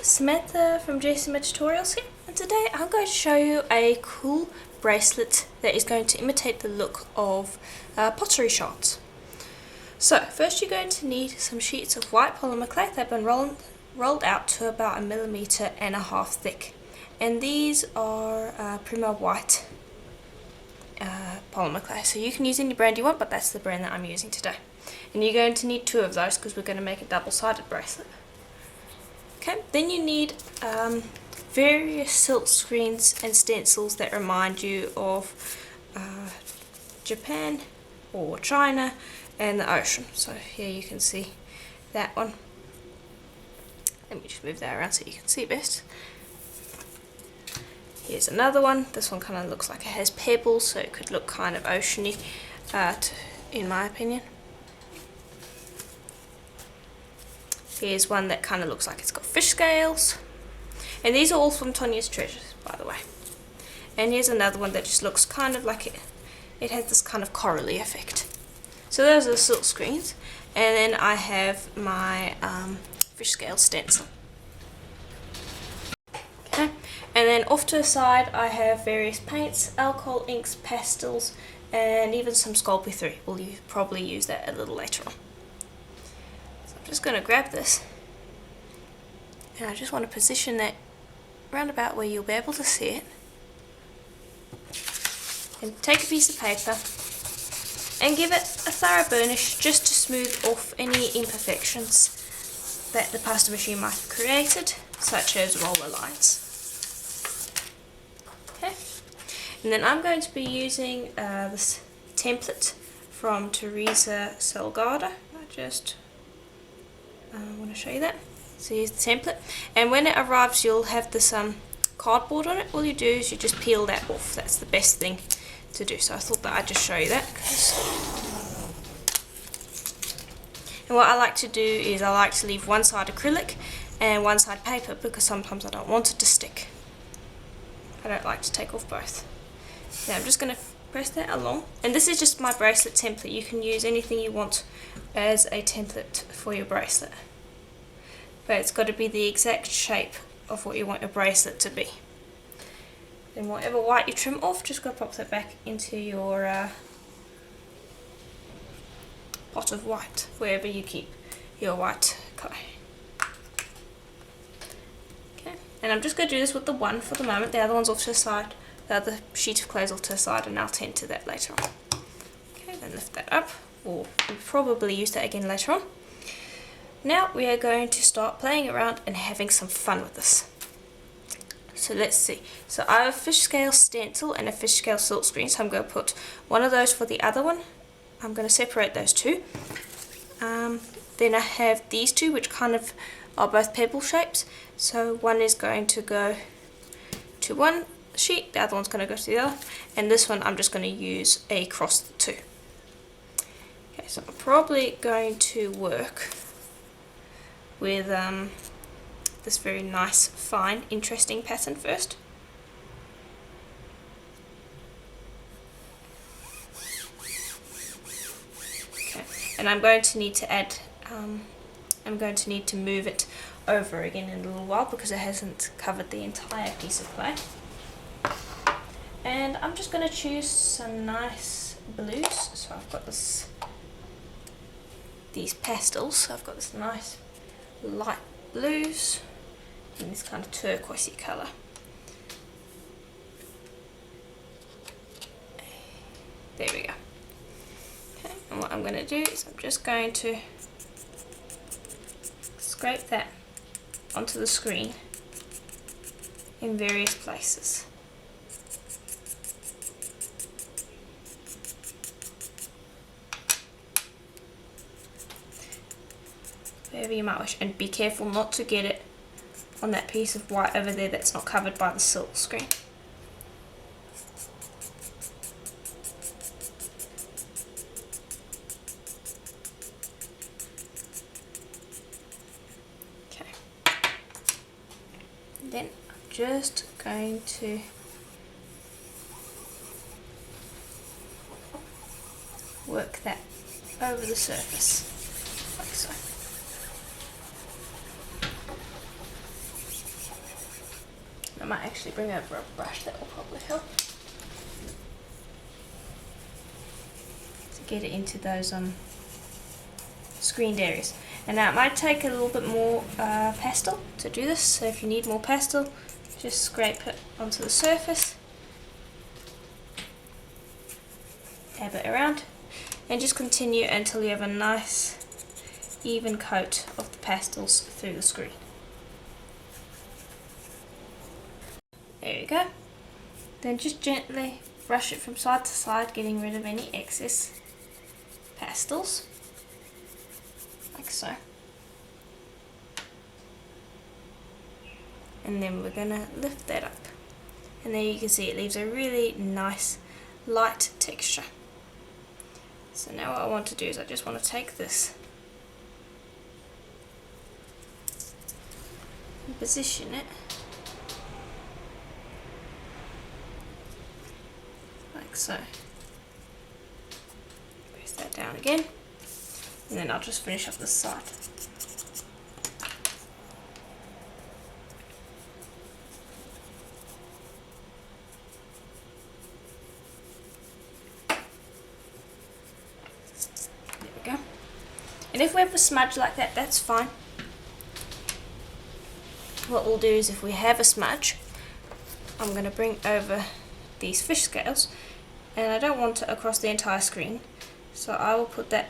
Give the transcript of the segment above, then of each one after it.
Samantha from JCM Tutorials here, and today I'm going to show you a cool bracelet that is going to imitate the look of pottery shards. So first you're going to need some sheets of white polymer clay that have been rolled out to about 1.5 millimeters thick, and these are Prima white polymer clay, so you can use any brand you want, but that's the brand that I'm using today. And you're going to need 2 of those because we're going to make a double-sided bracelet. Okay, then you need various silk screens and stencils that remind you of Japan or China and the ocean. So here you can see that one. Let me just move that around so you can see best. Here's another one. This one kind of looks like it has pebbles, so it could look kind of oceany, in my opinion. Here's one that kind of looks like it's got fish scales. And these are all from Tanya's Treasures, by the way. And here's another one that just looks kind of like it has this kind of corally effect. So those are the silk screens. And then I have my fish scale stencil. Okay. And then off to the side I have various paints, alcohol inks, pastels, and even some Sculpey 3. We'll probably use that a little later on. Just going to grab this, and I just want to position that round about where you'll be able to see it, and take a piece of paper and give it a thorough burnish just to smooth off any imperfections that the pasta machine might have created, such as roller lines. Okay, and then I'm going to be using this template from Teresa Salgado. I want to show you that. So here's the template, and when it arrives you'll have this cardboard on it. All you do is you just peel that off. That's the best thing to do, so I thought that I'd just show you that. And what I like to do is I like to leave one side acrylic and one side paper, because sometimes I don't want it to stick. I don't like to take off both. Now I'm just going to press that along, and this is just my bracelet template. You can use anything you want as a template for your bracelet, but it's got to be the exact shape of what you want your bracelet to be. Then whatever white you trim off, just go pop that back into your pot of white, wherever you keep your white clay. Okay, and I'm just going to do this with the one for the moment. The other one's off to the side. The other sheet of clay is off to the side, and I'll tend to that later on. Okay, then lift that up, or we'll probably use that again later on. Now we are going to start playing around and having some fun with this. So let's see. So I have a fish scale stencil and a fish scale silk screen, so I'm going to put one of those for the other one. I'm going to separate those two. Then I have these two, which kind of are both pebble shapes. So one is going to go to one sheet, the other one's going to go to the other, and this one I'm just going to use across the two. Okay, so I'm probably going to work with this very nice, fine, interesting pattern first. Okay, and I'm going to need to add, I'm going to need to move it over again in a little while because it hasn't covered the entire piece of clay. And I'm just going to choose some nice blues. So I've got these pastels. So I've got this nice light blues in this kind of turquoisey colour. There we go. Okay, and what I'm going to do is I'm just going to scrape that onto the screen in various places. Wherever you might wish, and be careful not to get it on that piece of white over there that's not covered by the silk screen. Okay. Then I'm just going to work that over the surface, like so. might actually bring over a brush, that will probably help to get it into those screened areas. And now it might take a little bit more pastel to do this, so if you need more pastel, just scrape it onto the surface, dab it around, and just continue until you have a nice even coat of the pastels through the screen. There you go. Then just gently brush it from side to side, getting rid of any excess pastels, like so. And then we're going to lift that up. And there you can see it leaves a really nice light texture. So now what I want to do is I just want to take this and position it like so. Press that down again, and then I'll just finish off this side. There we go. And if we have a smudge like that, that's fine. What we'll do is, if we have a smudge, I'm going to bring over these fish scales, and I don't want it across the entire screen, so I will put that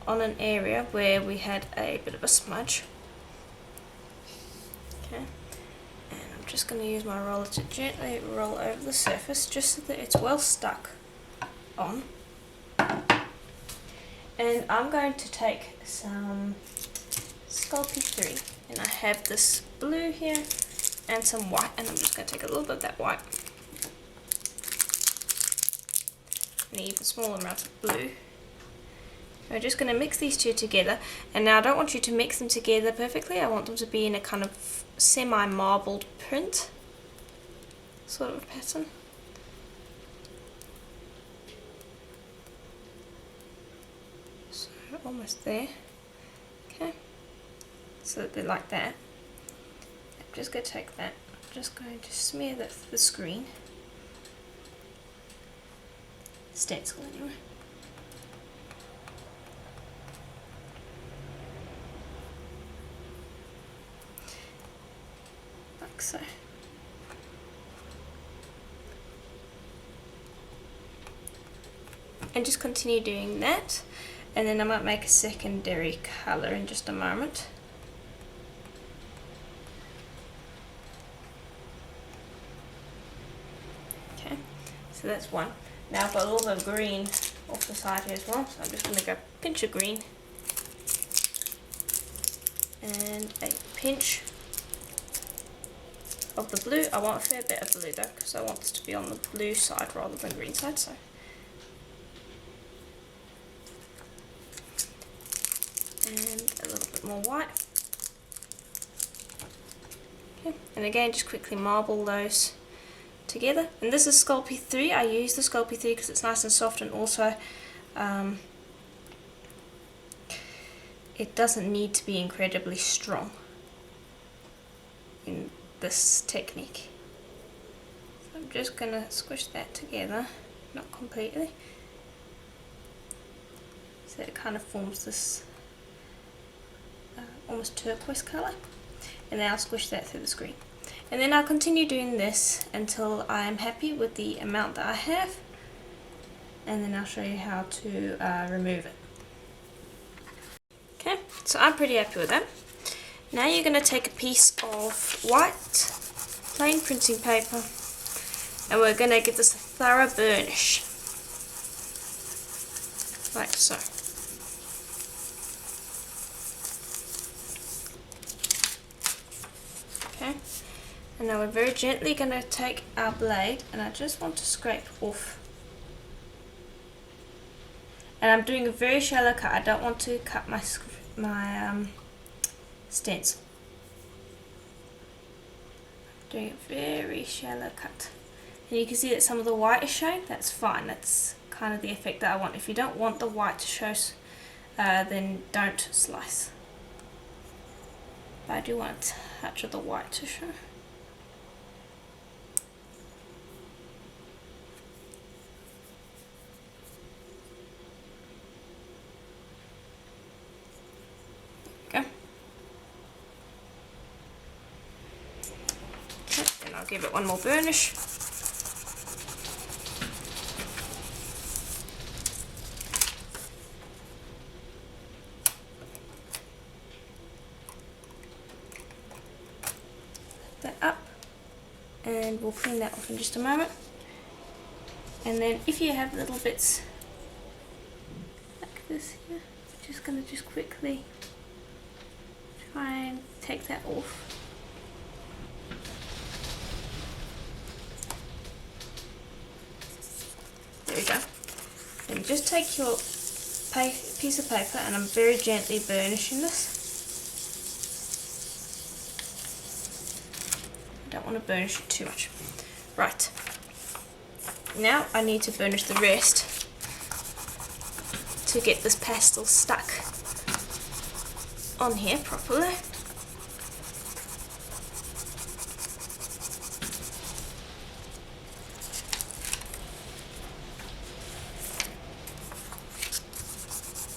on an area where we had a bit of a smudge. Okay, and I'm just going to use my roller to gently roll over the surface just so that it's well stuck on. And I'm going to take some Sculpey 3, and I have this blue here and some white, and I'm just going to take a little bit of that white and an even smaller amount of blue. We're just going to mix these two together, and now I don't want you to mix them together perfectly. I want them to be in a kind of semi-marbled print sort of pattern. So almost there. Okay, so that they're like that. I'm just going to take that, I'm just going to smear that through the screen. Stencil anyway. Like so. And just continue doing that, and then I might make a secondary colour in just a moment. Okay, so that's one. Now I've got a little bit of green off the side here as well, so I'm just going to go pinch of green and a pinch of the blue. I want a fair bit of blue though, because I want this to be on the blue side rather than green side. So, and a little bit more white. Okay, and again, just quickly marble those together. And this is Sculpey 3. I use the Sculpey 3 because it's nice and soft, and also it doesn't need to be incredibly strong in this technique. So I'm just going to squish that together, not completely, so it kind of forms this almost turquoise colour, and then I'll squish that through the screen. And then I'll continue doing this until I am happy with the amount that I have, and then I'll show you how to remove it. Okay, so I'm pretty happy with that. Now you're going to take a piece of white plain printing paper, and we're going to give this a thorough burnish, like so. Okay, and now we're very gently going to take our blade, and I just want to scrape off. And I'm doing a very shallow cut. I don't want to cut my stencil. I'm doing a very shallow cut. And you can see that some of the white is showing. That's fine. That's kind of the effect that I want. If you don't want the white to show, then don't slice. but I do want a touch of the white to show. There we go. Okay, then I'll give it one more burnish. That up, and we'll clean that off in just a moment. And then if you have little bits like this here, I'm just going to just quickly try and take that off. There we go. Then just take your piece of paper, and I'm very gently burnishing this. Don't want to burnish it too much. Right, now I need to burnish the rest to get this pastel stuck on here properly.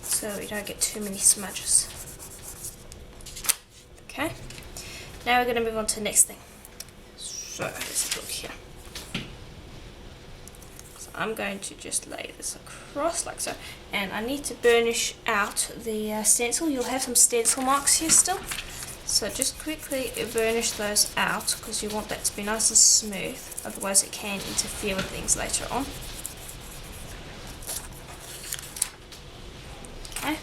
So we don't get too many smudges. Okay, now we're going to move on to the next thing. So let's look here. So I'm going to just lay this across like so, and I need to burnish out the stencil. You'll have some stencil marks here still, so just quickly burnish those out because you want that to be nice and smooth, otherwise it can interfere with things later on. Okay,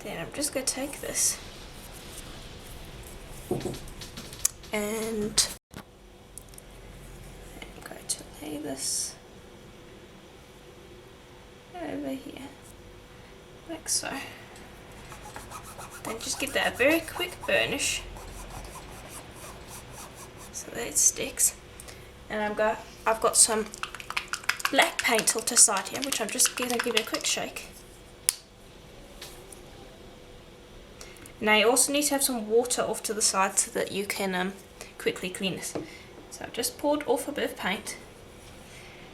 then I'm just going to take this and I'm going to lay this over here like so. Then just give that a very quick burnish so that it sticks. And I've got some black paint off to the side here, which I'm just going to give it a quick shake. Now you also need to have some water off to the side so that you can quickly clean this. So I've just poured off a bit of paint,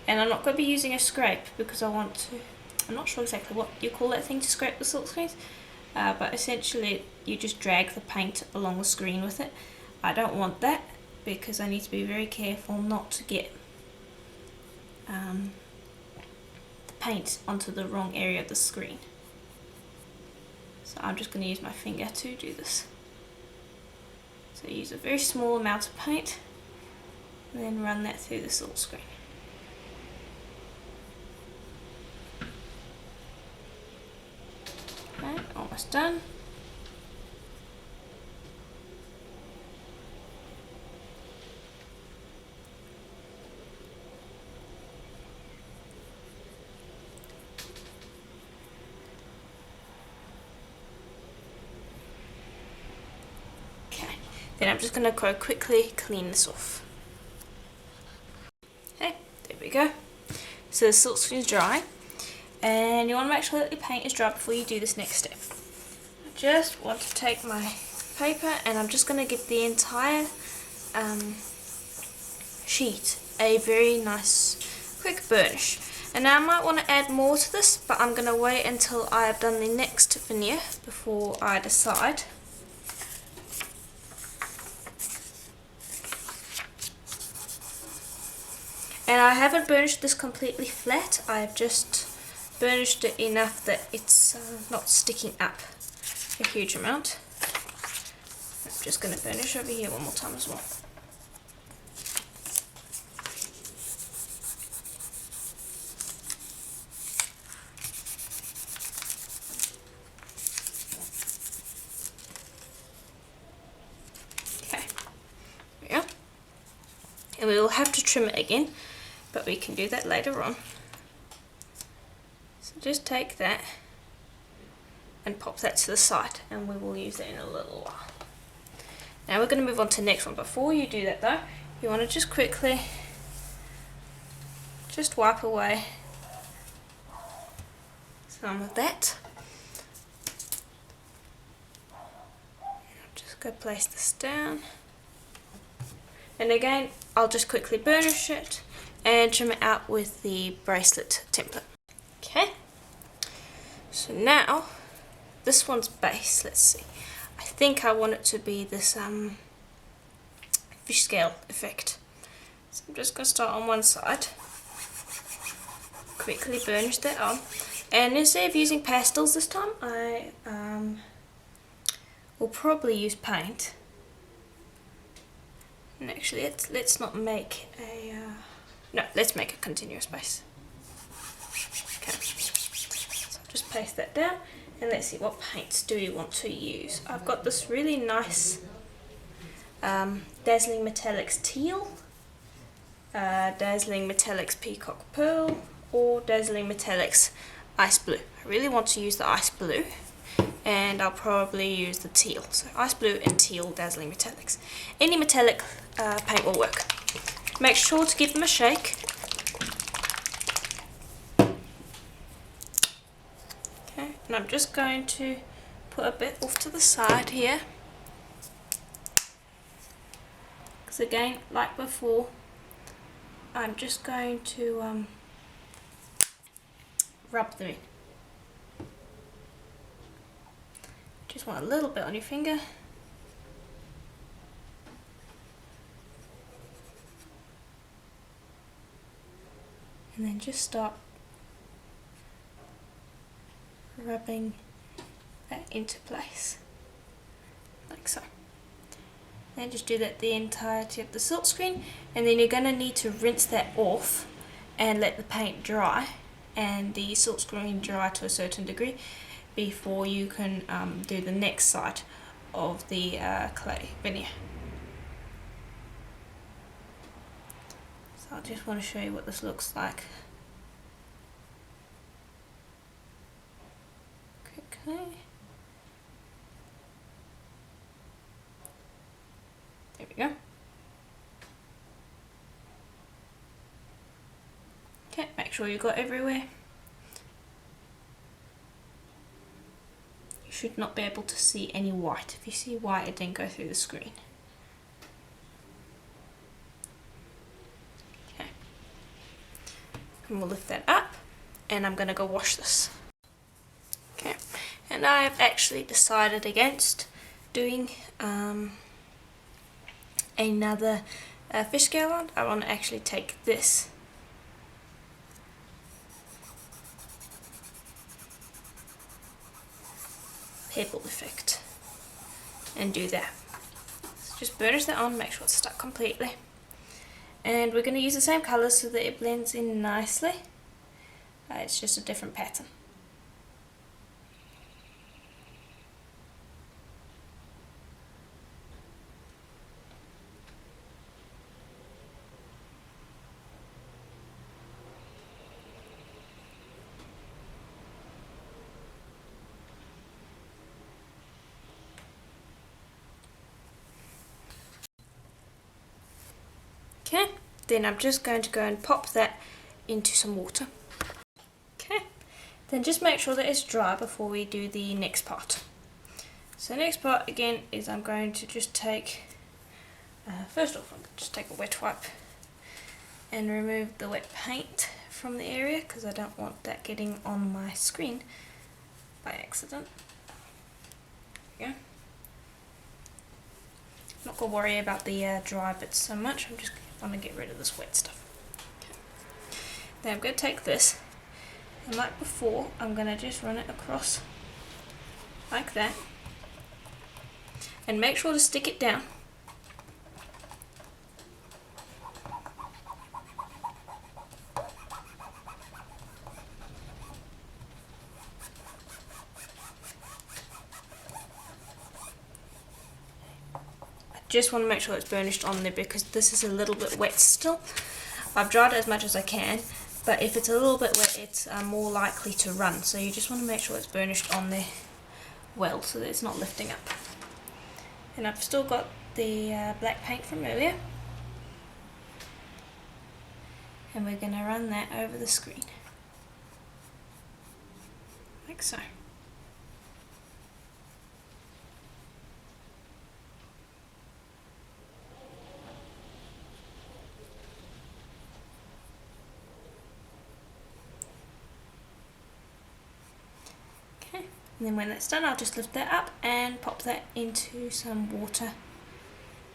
and I'm not going to be using a scrape because I want to, I'm not sure exactly what you call that thing to scrape the silk screens, but essentially you just drag the paint along the screen with it. I don't want that because I need to be very careful not to get the paint onto the wrong area of the screen. So I'm just going to use my finger to do this. So use a very small amount of paint and then run that through the silk screen. Okay, almost done. Then I'm just going to go quickly clean this off. Okay, there we go. So the silk screen is dry, and you want to make sure that your paint is dry before you do this next step. I just want to take my paper and I'm just going to give the entire sheet a very nice quick burnish. And now I might want to add more to this, but I'm going to wait until I have done the next veneer before I decide. And I haven't burnished this completely flat, I've just burnished it enough that it's not sticking up a huge amount. I'm just going to burnish over here one more time as well. Okay, there we go. And we will have to trim it again, but we can do that later on. So just take that and pop that to the side, and we will use it in a little while. Now we're going to move on to the next one. Before you do that though, you want to just quickly just wipe away some of that. go place this down. And again, I'll just quickly burnish it and trim it out with the bracelet template. Okay, so now this one's base. Let's see. I think I want it to be this fish scale effect. So I'm just going to start on one side, quickly burnish that on, and instead of using pastels this time, I will probably use paint. And actually, let's not make a no, let's make a continuous base. Okay, so I'll just paste that down, and let's see, what paints do we want to use. I've got this really nice Dazzling Metallics Teal, Dazzling Metallics Peacock Pearl, or Dazzling Metallics Ice Blue. I really want to use the Ice Blue, and I'll probably use the teal. So Ice Blue and Teal Dazzling Metallics. Any metallic paint will work. Make sure to give them a shake. Okay, and I'm just going to put a bit off to the side here. Because again, like before, I'm just going to rub them in. Just want a little bit on your finger. And then just start rubbing that into place, like so. And just do that the entirety of the silk screen, and then you're going to need to rinse that off and let the paint dry and the silk screen dry to a certain degree before you can do the next side of the clay veneer. So I just want to show you what this looks like quickly. There we go. Okay, make sure you got everywhere. You should not be able to see any white. If you see white, it didn't go through the screen. Okay. And we'll lift that up, and I'm going to go wash this. Okay, and I've actually decided against doing another fish scale on. I want to actually take this pebble effect and do that. So just burnish that on, make sure it's stuck completely. And we're going to use the same colours so that it blends in nicely. It's just a different pattern. Okay, then I'm just going to go and pop that into some water. Okay, then just make sure that it's dry before we do the next part. So the next part again is I'm going to just take, first off I'm going to just take a wet wipe and remove the wet paint from the area because I don't want that getting on my screen by accident. There we go. I'm not going to worry about the dry bits so much, I'm just want to get rid of this wet stuff. Okay. Then I'm going to take this, and like before, I'm going to just run it across like that, and make sure to stick it down. Just want to make sure it's burnished on there because this is a little bit wet still. I've dried it as much as I can, but if it's a little bit wet it's more likely to run, so you just want to make sure it's burnished on there well so that it's not lifting up. And I've still got the black paint from earlier, and we're going to run that over the screen like so. And then when that's done, I'll just lift that up and pop that into some water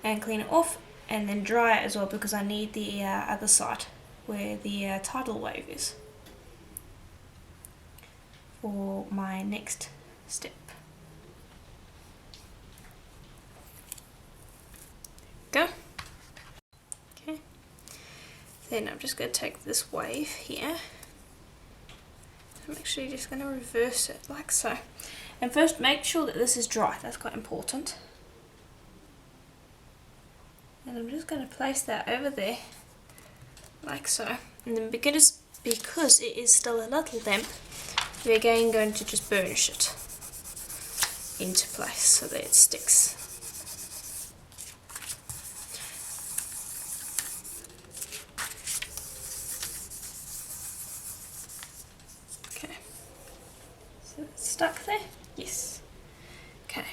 and clean it off, and then dry it as well, because I need the other side where the tidal wave is for my next step. Go. Okay. Then I'm just going to take this wave here. I'm actually just going to reverse it like so. And first make sure that this is dry, that's quite important. And I'm just going to place that over there like so. And then because it is still a little damp, we're again going to just burnish it into place so that it sticks. Okay, so it's stuck there? Yes. Okay.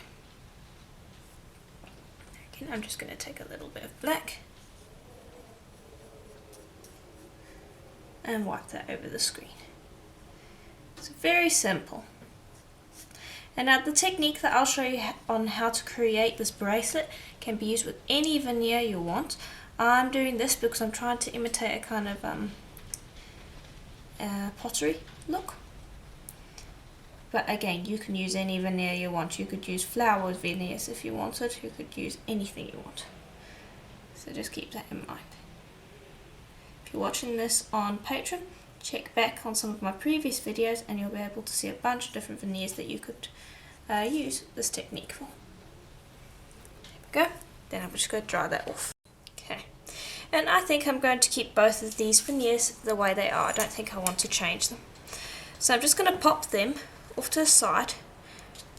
Again, I'm just going to take a little bit of black and wipe that over the screen. It's very simple. And now the technique that I'll show you on how to create this bracelet can be used with any veneer you want. I'm doing this because I'm trying to imitate a kind of pottery look. But again, you can use any veneer you want. You could use flower veneers if you wanted. You could use anything you want. So just keep that in mind. If you're watching this on Patreon, check back on some of my previous videos and you'll be able to see a bunch of different veneers that you could use this technique for. There we go. Then I'm just going to dry that off. Okay. And I think I'm going to keep both of these veneers the way they are. I don't think I want to change them. So I'm just going to pop them off to the side,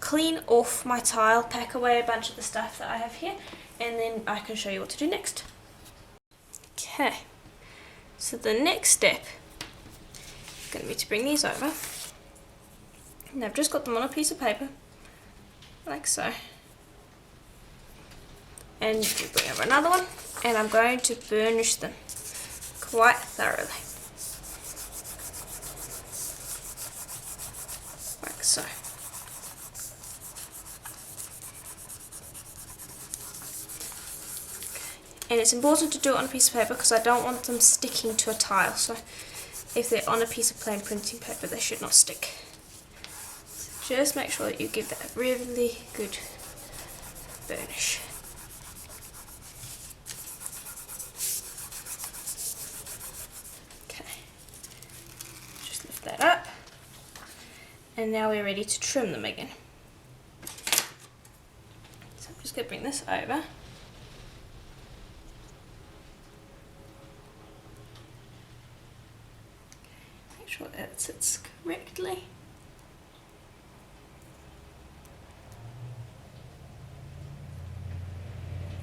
clean off my tile, pack away a bunch of the stuff that I have here, and then I can show you what to do next. Okay. So the next step is going to be to bring these over. And I've just got them on a piece of paper, like so. And you bring over another one, and I'm going to burnish them quite thoroughly. Like so. And it's important to do it on a piece of paper because I don't want them sticking to a tile. So if they're on a piece of plain printing paper, they should not stick. So just make sure that you give that a really good burnish. Okay, just lift that up. And now we're ready to trim them again. So I'm just going to bring this over. Sure that it sits correctly.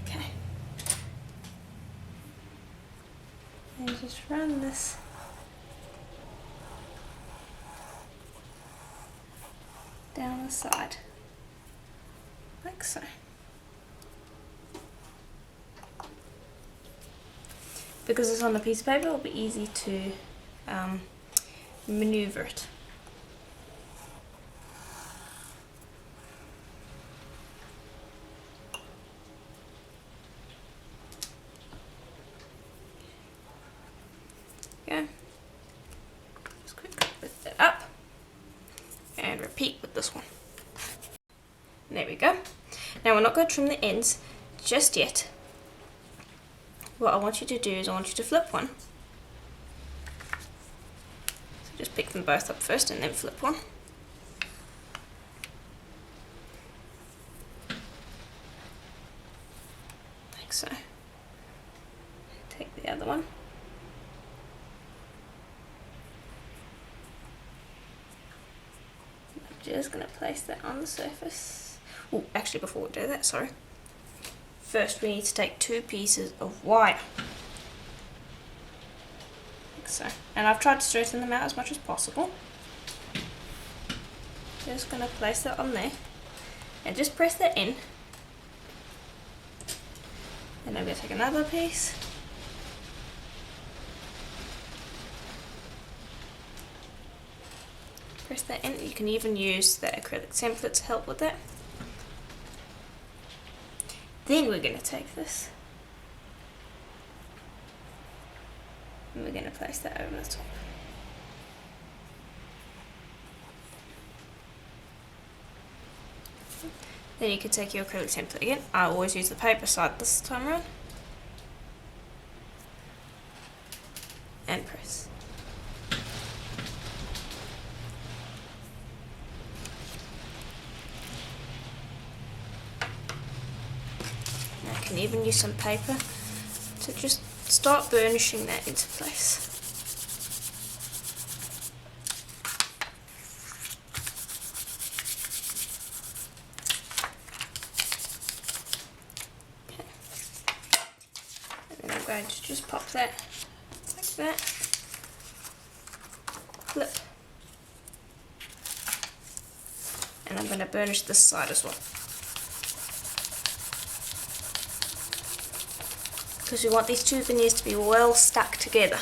Okay. And just run this down the side, like so. Because it's on a piece of paper, it'll be easy to maneuver it. Okay. Just quickly lift that up and repeat with this one. There we go. Now we're not going to trim the ends just yet. What I want you to do is I want you to flip one. Just pick them both up first and then flip one. Like so. Take the other one. I'm just going to place that on the surface. Oh, actually before we do that, sorry. First we need to take 2 pieces of wire. So, and I've tried to straighten them out as much as possible. Just going to place that on there and just press that in. And I'm going to take another piece. press that in. You can even use the acrylic template to help with that. Then we're going to take this and we're going to place that over the top. Then you can take your acrylic template again. I always use the paper side this time around. And press. I can even use some paper to just start burnishing that into place. Okay. And then I'm going to just pop that like that. Flip. And I'm going to burnish this side as well, because we want these two veneers to be well stuck together.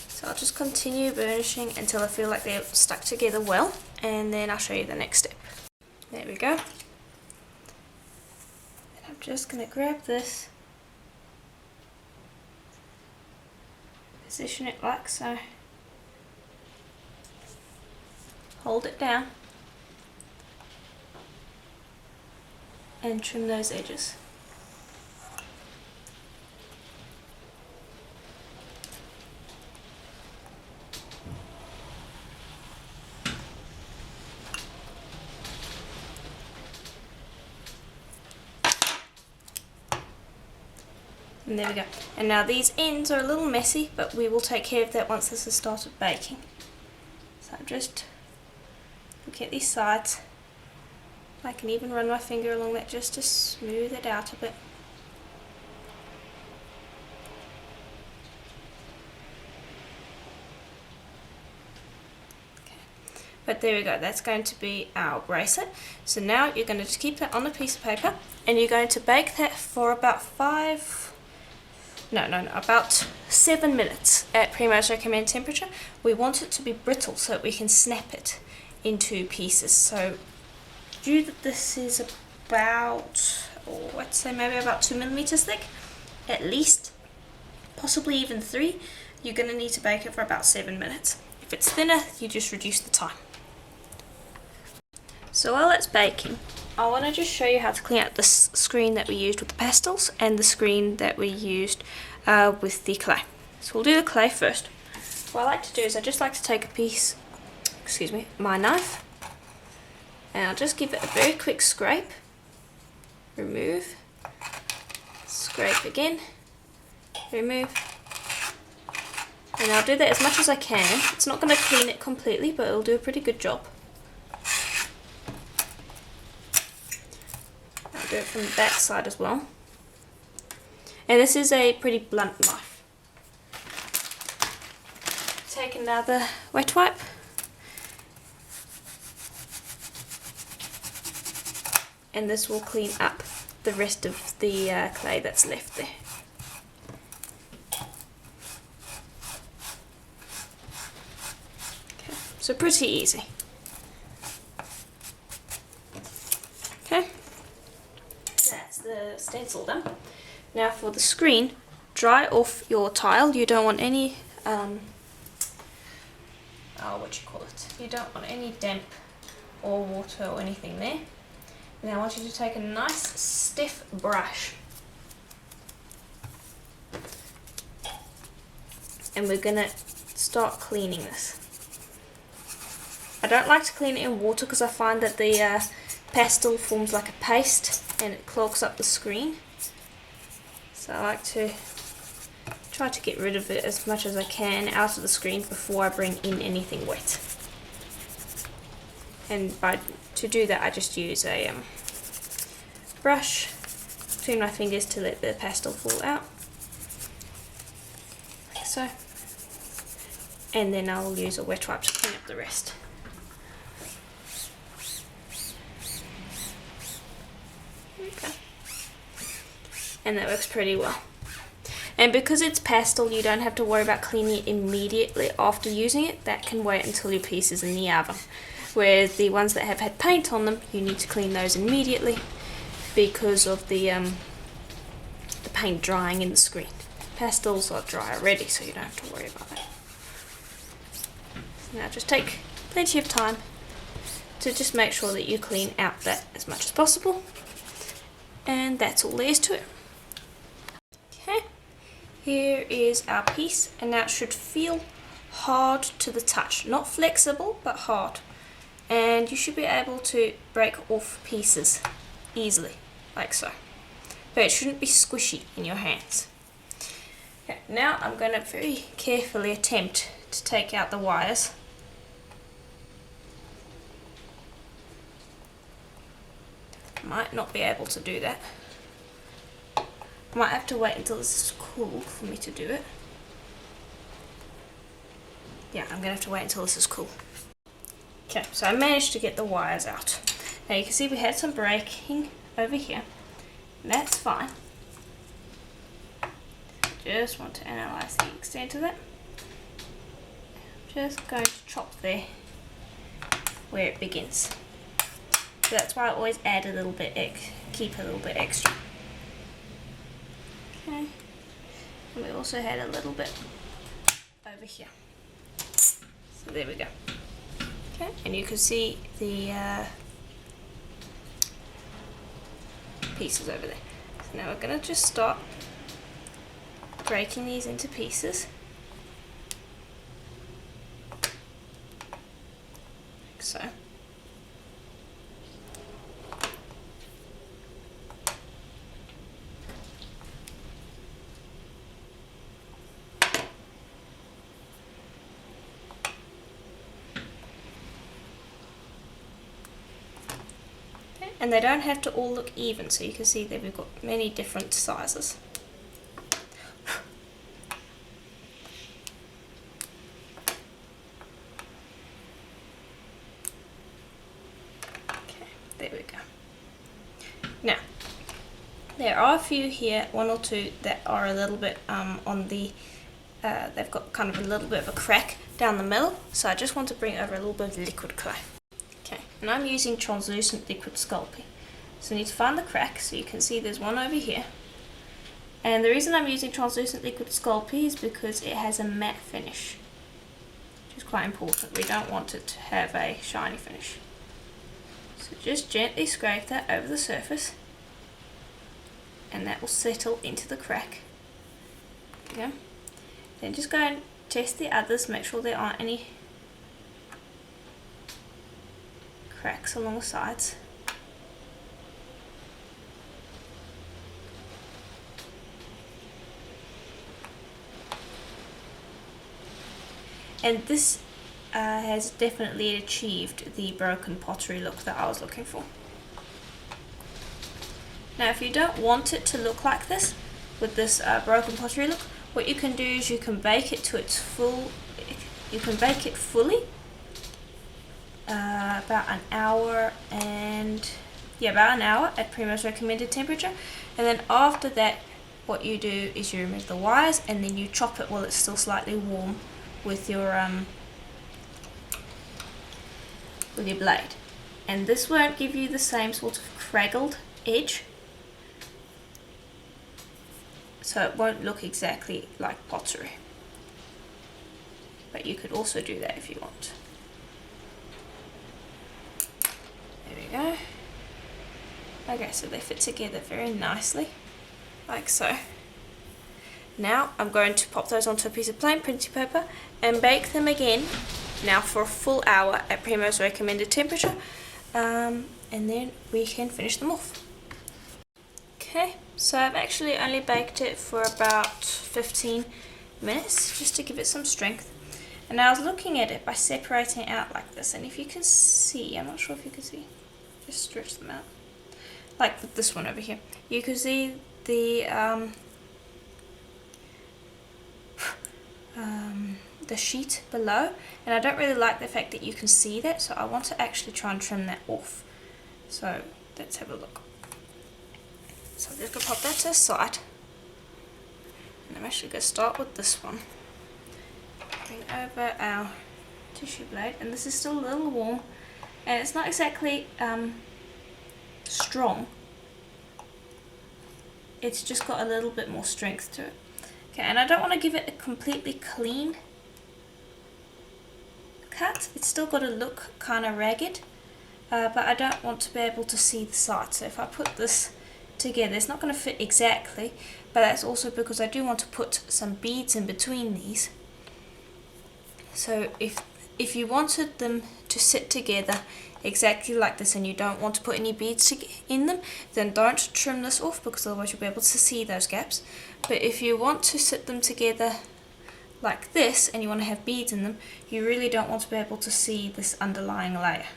So I'll just continue burnishing until I feel like they're stuck together well, and then I'll show you the next step. There we go. And I'm just going to grab this, position it like so, hold it down, and trim those edges. And there we go. And now these ends are a little messy, but we will take care of that once this has started baking. So I'm just looking at these sides. I can even run my finger along that just to smooth it out a bit. Okay. But there we go, that's going to be our bracelet. So now you're going to just keep that on a piece of paper, and you're going to bake that for about about 7 minutes at Primo's recommended temperature. We want it to be brittle so that we can snap it into pieces. So due that this is about, let's say maybe about 2 millimeters thick, at least, possibly even 3, you're going to need to bake it for about 7 minutes. If it's thinner, you just reduce the time. So while it's baking, I want to just show you how to clean out this screen that we used with the pastels and the screen that we used with the clay. So we'll do the clay first. What I like to do is I just like to take a piece, my knife, and I'll just give it a very quick scrape, remove, scrape again, remove, and I'll do that as much as I can. It's not going to clean it completely, but it'll do a pretty good job. Do it from the back side as well. And this is a pretty blunt knife. Take another wet wipe. And this will clean up the rest of the clay that's left there. Okay, so pretty easy. Okay. That's the stencil done. Now for the screen, dry off your tile. You don't want any, you don't want any damp or water or anything there. Now I want you to take a nice stiff brush, and we're gonna start cleaning this. I don't like to clean it in water because I find that the pastel forms like a paste and it clogs up the screen. So I like to try to get rid of it as much as I can out of the screen before I bring in anything wet. And to do that I just use a brush between my fingers to let the pastel fall out. so. And then I'll use a wet wipe to clean up the rest. Okay. And that works pretty well. And because it's pastel, you don't have to worry about cleaning it immediately after using it. That can wait until your piece is in the oven. Whereas the ones that have had paint on them, you need to clean those immediately because of the paint drying in the screen. Pastels are dry already, so you don't have to worry about that. Now just take plenty of time to just make sure that you clean out that as much as possible. And that's all there is to it. Okay, here is our piece, and now it should feel hard to the touch. Not flexible, but hard. And you should be able to break off pieces easily, like so. But it shouldn't be squishy in your hands. Okay, now I'm going to very carefully attempt to take out the wires. Might not be able to do that. I might have to wait until this is cool for me to do it. Yeah, I'm going to have to wait until this is cool. Okay, so I managed to get the wires out. Now you can see we had some breaking over here. That's fine. Just want to analyze the extent of it. Just going to chop there where it begins. So that's why I always add a little bit, keep a little bit extra. Okay, and we also had a little bit over here. So there we go. Okay, and you can see the pieces over there. So now we're going to just start breaking these into pieces. Like so. And they don't have to all look even, so you can see that we've got many different sizes. Okay, there we go. Now, there are a few here, one or two, that are a little bit on the, they've got kind of a little bit of a crack down the middle, so I just want to bring over a little bit of liquid clay. Okay, and I'm using translucent liquid Sculpey. So I need to find the crack, so you can see there's one over here. And the reason I'm using translucent liquid Sculpey is because it has a matte finish, which is quite important. We don't want it to have a shiny finish. So just gently scrape that over the surface, and that will settle into the crack. There you go. Then just go and test the others, make sure there aren't any cracks along the sides. And this has definitely achieved the broken pottery look that I was looking for. Now if you don't want it to look like this, with this broken pottery look, what you can do is you can bake it to its full, you can bake it fully, about an hour at Primo's recommended temperature, and then after that what you do is you remove the wires and then you chop it while it's still slightly warm with your blade. And this won't give you the same sort of craggled edge, so it won't look exactly like pottery, but you could also do that if you want. There we go. Okay, so they fit together very nicely, like so. Now I'm going to pop those onto a piece of plain printing paper and bake them again, now for a full hour at Primo's recommended temperature, and then we can finish them off. Okay, so I've actually only baked it for about 15 minutes, just to give it some strength. And I was looking at it by separating it out like this, and if you can see, I'm not sure if you can see, just stretch them out, like with this one over here, you can see the, the sheet below, and I don't really like the fact that you can see that, so I want to actually try and trim that off. So let's have a look. So I'm just going to pop that to the side, and I'm actually going to start with this one. Bring over our tissue blade, and this is still a little warm, and it's not exactly strong, it's just got a little bit more strength to it. Okay, and I don't want to give it a completely clean cut, it's still got to look kind of ragged, but I don't want to be able to see the side. So if I put this together, it's not going to fit exactly, but that's also because I do want to put some beads in between these. So if you wanted them to sit together exactly like this and you don't want to put any beads in them, then don't trim this off, because otherwise you'll be able to see those gaps. But if you want to sit them together like this and you want to have beads in them, you really don't want to be able to see this underlying layer.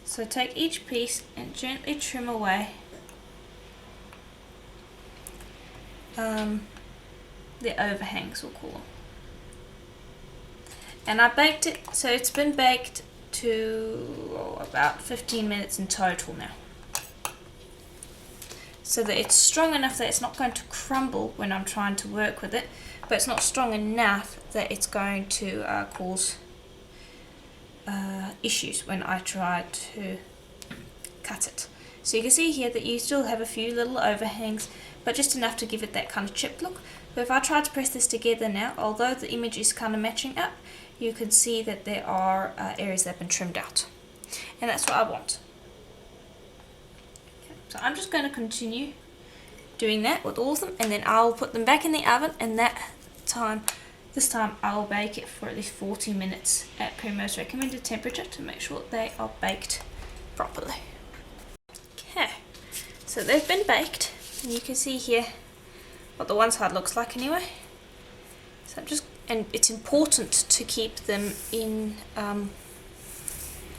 So take each piece and gently trim away the overhangs, we'll call them. And I baked it, so it's been baked to about 15 minutes in total now. So that it's strong enough that it's not going to crumble when I'm trying to work with it, but it's not strong enough that it's going to cause issues when I try to cut it. So you can see here that you still have a few little overhangs, but just enough to give it that kind of chipped look. But if I try to press this together now, although the image is kind of matching up, you can see that there are areas that have been trimmed out. And that's what I want. Okay, so I'm just going to continue doing that with all of them, and then I'll put them back in the oven, and this time I'll bake it for at least 40 minutes at Burroughs recommended temperature to make sure that they are baked properly. Okay, so they've been baked, and you can see here what the one side looks like anyway. So and it's important to keep them in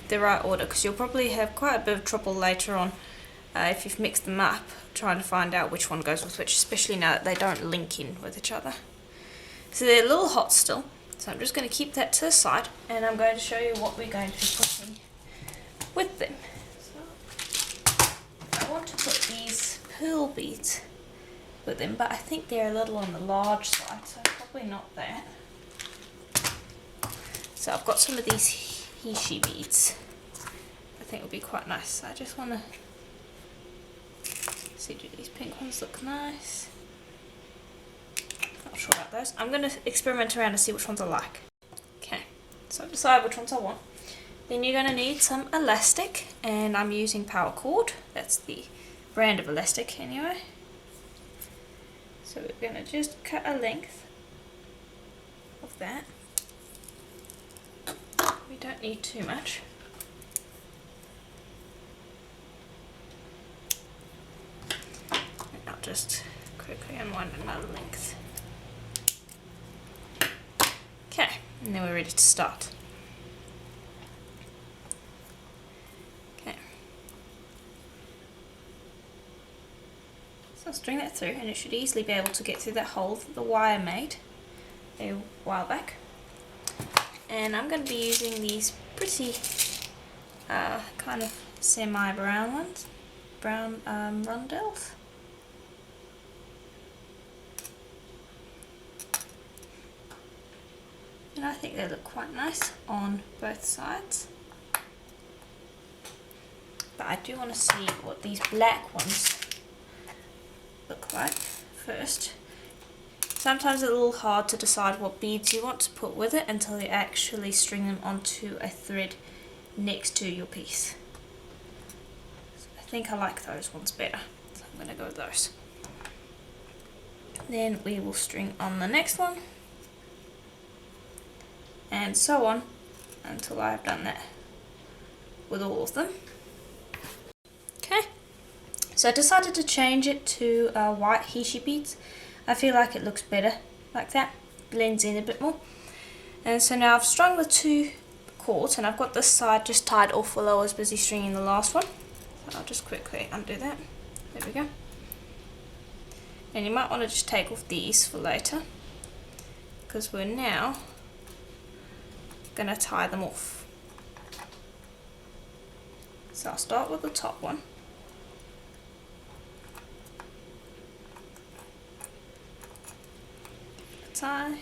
the right order, because you'll probably have quite a bit of trouble later on if you've mixed them up, trying to find out which one goes with which, especially now that they don't link in with each other. So they're a little hot still, so I'm just going to keep that to the side, and I'm going to show you what we're going to be putting with them. So I want to put these pearl beads with them, but I think they're a little on the large side, so probably not that. So I've got some of these Hishi beads. I think would be quite nice. So I just want to see, do these pink ones look nice? Not sure about those. I'm going to experiment around to see which ones I like. Okay, so I've decided which ones I want. Then you're going to need some elastic, and I'm using paracord. That's the brand of elastic anyway. So we're going to just cut a length of that. We don't need too much. And I'll just quickly unwind another length. Okay, and then we're ready to start. Okay. So I'll string that through, and it should easily be able to get through that hole that the wire made a while back. And I'm going to be using these pretty kind of semi-brown ones, brown rondelles. And I think they look quite nice on both sides. But I do want to see what these black ones look like first. Sometimes it's a little hard to decide what beads you want to put with it until you actually string them onto a thread next to your piece. So I think I like those ones better, so I'm going to go with those. Then we will string on the next one, and so on until I've done that with all of them. Okay, so I decided to change it to white Hishi beads. I feel like it looks better like that, blends in a bit more. And so now I've strung the two cords, and I've got this side just tied off while I was busy stringing the last one. So I'll just quickly undo that. There we go. And you might want to just take off these for later. because we're now going to tie them off. So I'll start with the top one. Tie.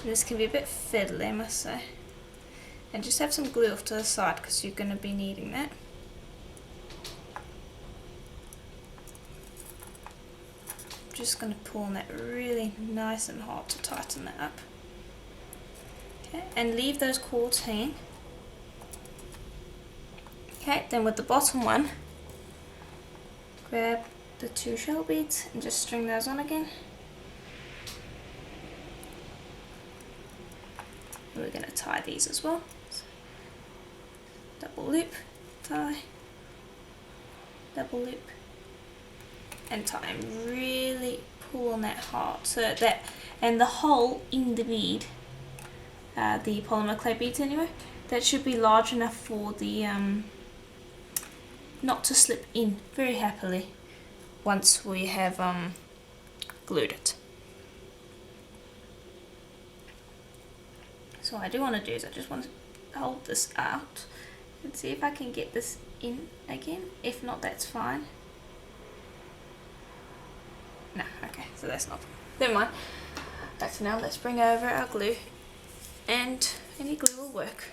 This can be a bit fiddly, I must say. And just have some glue off to the side because you're going to be needing that. I'm just going to pull on that really nice and hard to tighten that up. Okay, and leave those cords hanging. Okay, then with the bottom one, grab the 2 shell beads and just string those on again. We're going to tie these as well. So, double loop, tie, double loop, and tie. And really pull on that hard so that, and the hole in the bead, the polymer clay beads anyway, that should be large enough for the not to slip in very happily once we have glued it. So what I do want to do is I just want to hold this out and see if I can get this in again. If not, that's fine. No, okay, so that's not, never mind. Right, so now let's bring over our glue, and any glue will work.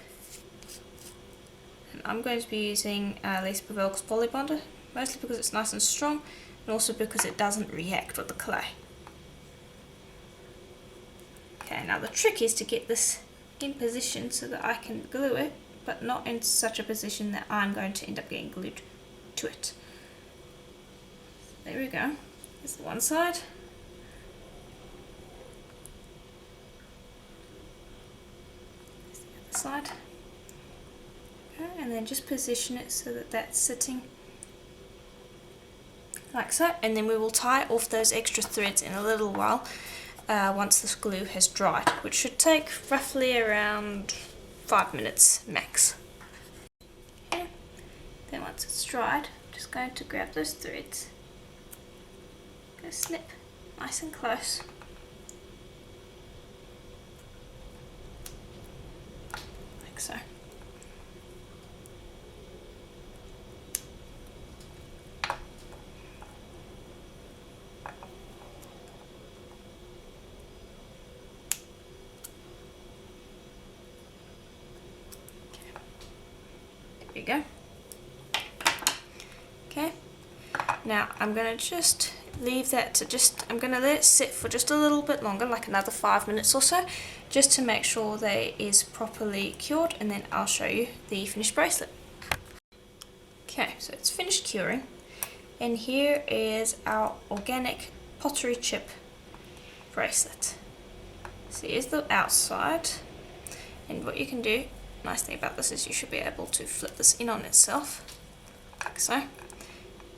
And I'm going to be using Burroughs Poly Bonder, mostly because it's nice and strong, and also because it doesn't react with the clay. Okay, now the trick is to get this in position so that I can glue it, but not in such a position that I'm going to end up getting glued to it. There we go. There's the one side. There's the other side. Okay, and then just position it so that that's sitting like so, and then we will tie off those extra threads in a little while. Once this glue has dried, which should take roughly around 5 minutes max. Okay. Then once it's dried, I'm just going to grab those threads, go snip nice and close, like so. There you go. Okay, now I'm going to just leave that to I'm going to let it sit for just a little bit longer, like another 5 minutes or so, just to make sure that it is properly cured, and then I'll show you the finished bracelet. Okay, so it's finished curing, and here is our organic pottery chip bracelet. So here's the outside, and what you can do, nice thing about this is you should be able to flip this in on itself, like so,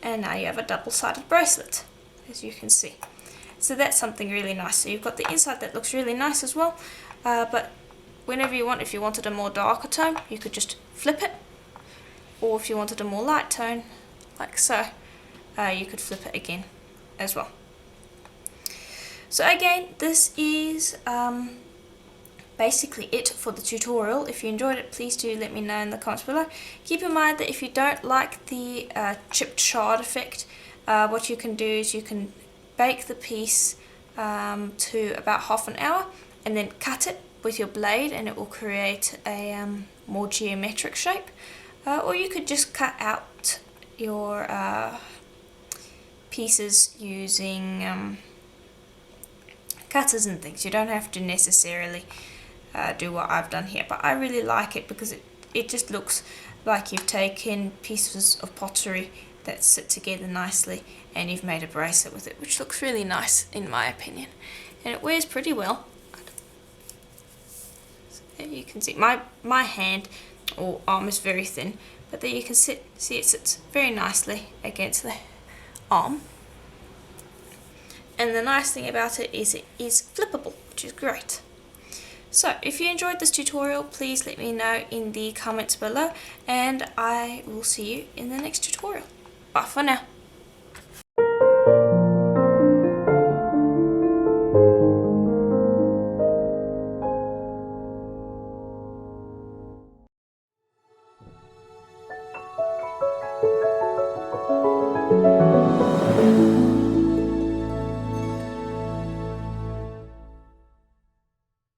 and now you have a double-sided bracelet, as you can see. So that's something really nice. So you've got the inside that looks really nice as well, but whenever you want, if you wanted a more darker tone, you could just flip it, or if you wanted a more light tone, like so, you could flip it again as well. So again, this is basically it for the tutorial. If you enjoyed it, please do let me know in the comments below. Keep in mind that if you don't like the chipped shard effect, what you can do is you can bake the piece to about half an hour and then cut it with your blade, and it will create a more geometric shape, or you could just cut out your pieces using cutters and things. You don't have to necessarily do what I've done here, but I really like it because it just looks like you've taken pieces of pottery that sit together nicely and you've made a bracelet with it, which looks really nice in my opinion, and it wears pretty well. So there you can see my hand or arm is very thin, but there you can see it sits very nicely against the arm. And the nice thing about it is flippable, which is great. So if you enjoyed this tutorial, please let me know in the comments below, and I will see you in the next tutorial. Bye for now.